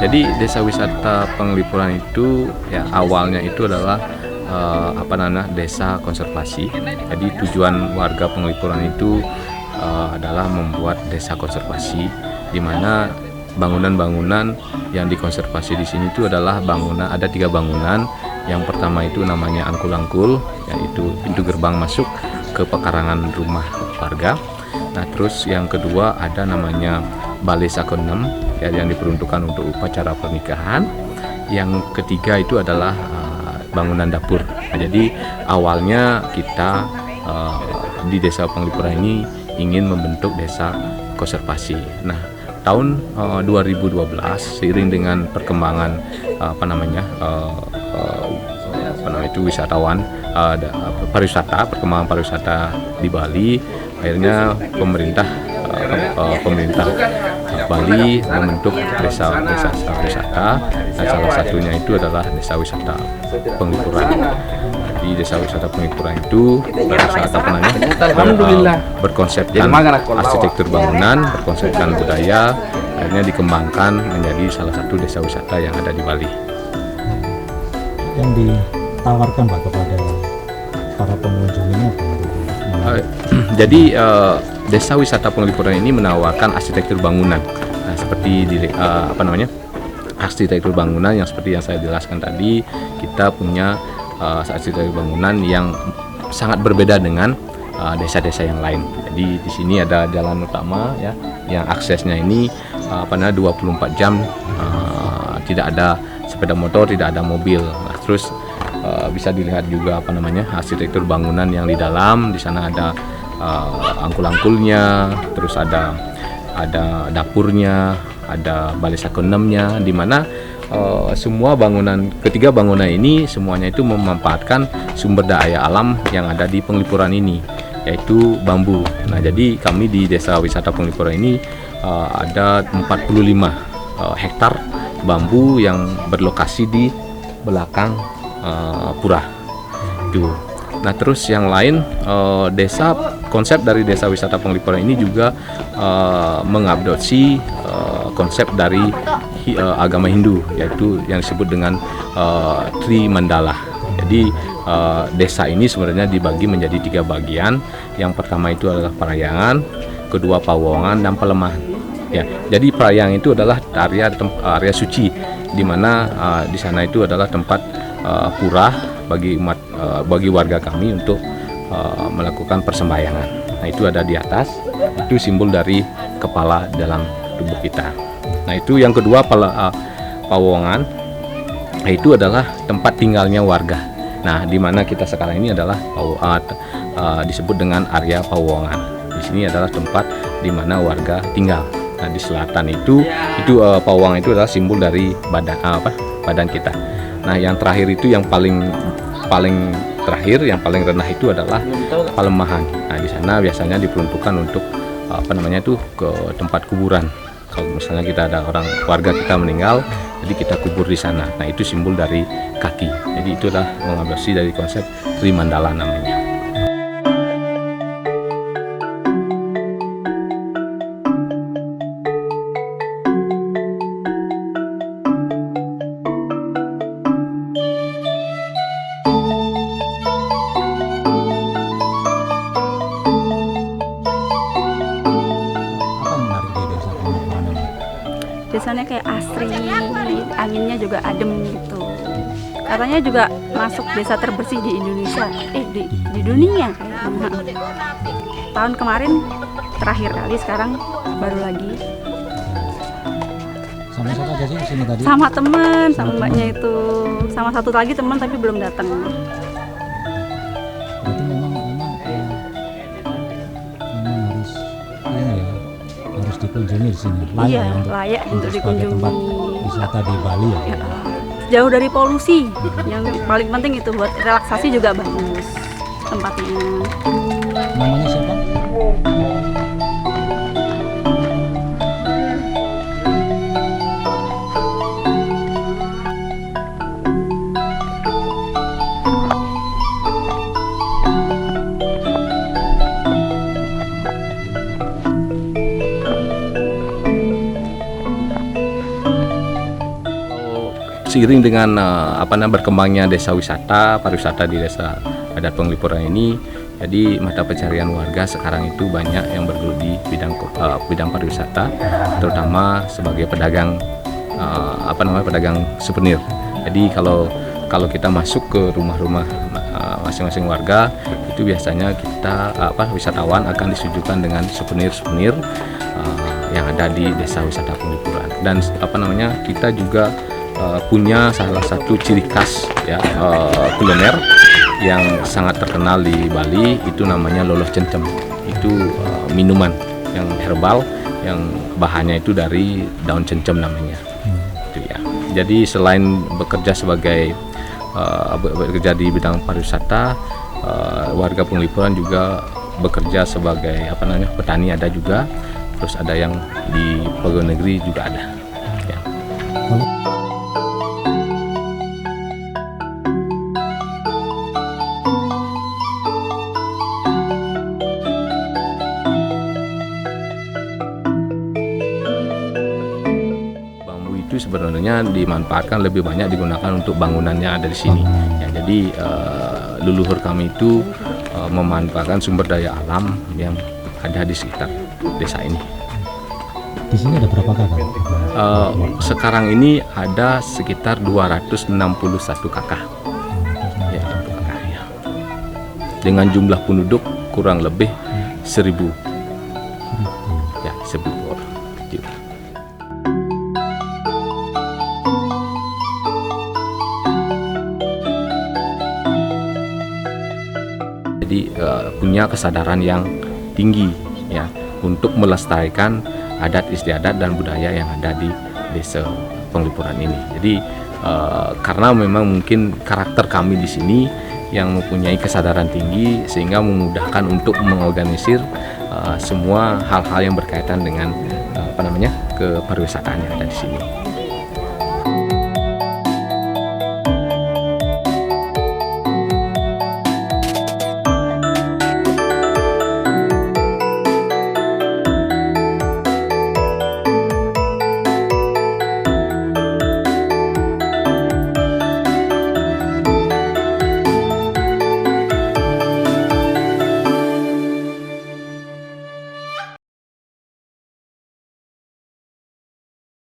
Jadi desa wisata Penglipuran itu ya awalnya itu adalah desa konservasi. Jadi tujuan warga Penglipuran itu adalah membuat desa konservasi, di mana bangunan-bangunan yang dikonservasi di sini itu adalah ada 3 bangunan. Yang pertama itu namanya angkul-angkul, yaitu pintu gerbang masuk ke pekarangan rumah warga. Nah, terus yang kedua ada namanya Balai Sakonem, yang diperuntukkan untuk upacara pernikahan. Yang ketiga itu adalah bangunan dapur. Nah, jadi awalnya kita di Desa Penglipuran ini ingin membentuk desa konservasi. Nah, tahun 2012 seiring dengan perkembangan wisatawan, perkembangan pariwisata di Bali, akhirnya pemerintah Bali membentuk desa wisata. Dan salah satunya itu adalah desa wisata Penglipuran. Di desa wisata Penglipuran itu berkonsepkan arsitektur bangunan, berkonsepkan budaya, akhirnya dikembangkan menjadi salah satu desa wisata yang ada di Bali. Yang ditawarkan Pak kepada para pengunjung ini apa? Jadi desa wisata Penglipuran ini menawarkan arsitektur bangunan. Nah, seperti arsitektur bangunan yang seperti yang saya jelaskan tadi, kita punya arsitektur bangunan yang sangat berbeda dengan desa-desa yang lain. Jadi di sini ada jalan utama ya, yang aksesnya ini 24 jam, tidak ada sepeda motor, tidak ada mobil. Nah, terus bisa dilihat juga arsitektur bangunan yang di dalam. Di sana ada angkul-angkulnya, terus ada dapurnya, ada balai sakonemnya, di mana semua ketiga bangunan ini semuanya itu memanfaatkan sumber daya alam yang ada di Penglipuran ini, yaitu bambu. Nah, jadi kami di Desa Wisata Penglipuran ini ada 45 hektar bambu yang berlokasi di belakang pura itu. Nah, terus yang lain, konsep dari Desa Wisata Penglipuran ini juga mengadopsi konsep dari agama Hindu, yaitu yang disebut dengan Tri Mandala. Jadi desa ini sebenarnya dibagi menjadi 3 bagian. Yang pertama itu adalah Parahyangan, kedua Pawongan, dan Pelemahan. Ya, jadi Parahyangan itu adalah area suci, di mana di sana itu adalah tempat pura bagi warga kami untuk melakukan persembahyangan. Nah, itu ada di atas, itu simbol dari kepala dalam tubuh kita. Nah, itu yang kedua Pawongan, itu adalah tempat tinggalnya warga. Nah, di mana kita sekarang ini adalah disebut dengan area Pawongan. Di sini adalah tempat di mana warga tinggal. Nah, di selatan itu Pawongan itu adalah simbol dari badan kita. Nah, yang terakhir itu yang paling terakhir, yang paling rendah itu adalah Pelemahan. Nah, di sana biasanya diperuntukkan untuk ke tempat kuburan. Kalau misalnya kita ada warga kita meninggal, jadi kita kubur di sana. Nah, itu simbol dari kaki. Jadi itulah mengadopsi dari konsep Tri Mandala namanya. Desanya kayak asri, anginnya juga adem gitu. Katanya juga masuk desa terbersih di Indonesia, di dunia kayaknya. Tahun kemarin terakhir kali, sekarang baru lagi. Sama siapa aja sih di sini tadi? Sama teman, sama mbaknya itu, sama satu lagi teman tapi belum datang. Berarti memang harus dikunjungi di sini. Layak untuk dikunjungi. Tempat wisata di Bali ya. Jauh dari polusi. Yang paling penting itu buat relaksasi juga bagus tempatnya. Namanya siapa? seiring dengan berkembangnya desa wisata, pariwisata di desa adat Penglipuran ini, jadi mata pencarian warga sekarang itu banyak yang bergelut di bidang pariwisata, terutama sebagai pedagang pedagang souvenir. Jadi kalau kita masuk ke rumah-rumah masing-masing warga, itu biasanya kita wisatawan akan disuguhkan dengan souvenir-souvenir yang ada di desa wisata Penglipuran. Dan kita juga punya salah satu ciri khas ya, kuliner yang sangat terkenal di Bali, itu namanya loloh cencem. Itu minuman yang herbal yang bahannya itu dari daun cencem namanya. Itu ya. Jadi selain bekerja di bidang pariwisata, warga Penglipuran juga bekerja sebagai petani ada juga, terus ada yang di pegawai negeri juga ada. Ya. Itu sebenarnya dimanfaatkan lebih banyak digunakan untuk bangunan yang ada di sini. Ya, jadi leluhur kami itu memanfaatkan sumber daya alam yang ada di sekitar desa ini. Di sini ada berapa kakak? Sekarang ini ada sekitar 261 kakak. Ya, ya. Dengan jumlah penduduk kurang lebih 1.000. Ya, 1.000 orang. Jadi punya kesadaran yang tinggi ya untuk melestarikan adat istiadat dan budaya yang ada di desa Penglipuran ini. Jadi karena memang mungkin karakter kami di sini yang mempunyai kesadaran tinggi sehingga memudahkan untuk mengorganisir semua hal-hal yang berkaitan dengan kepariwisataan yang ada di sini.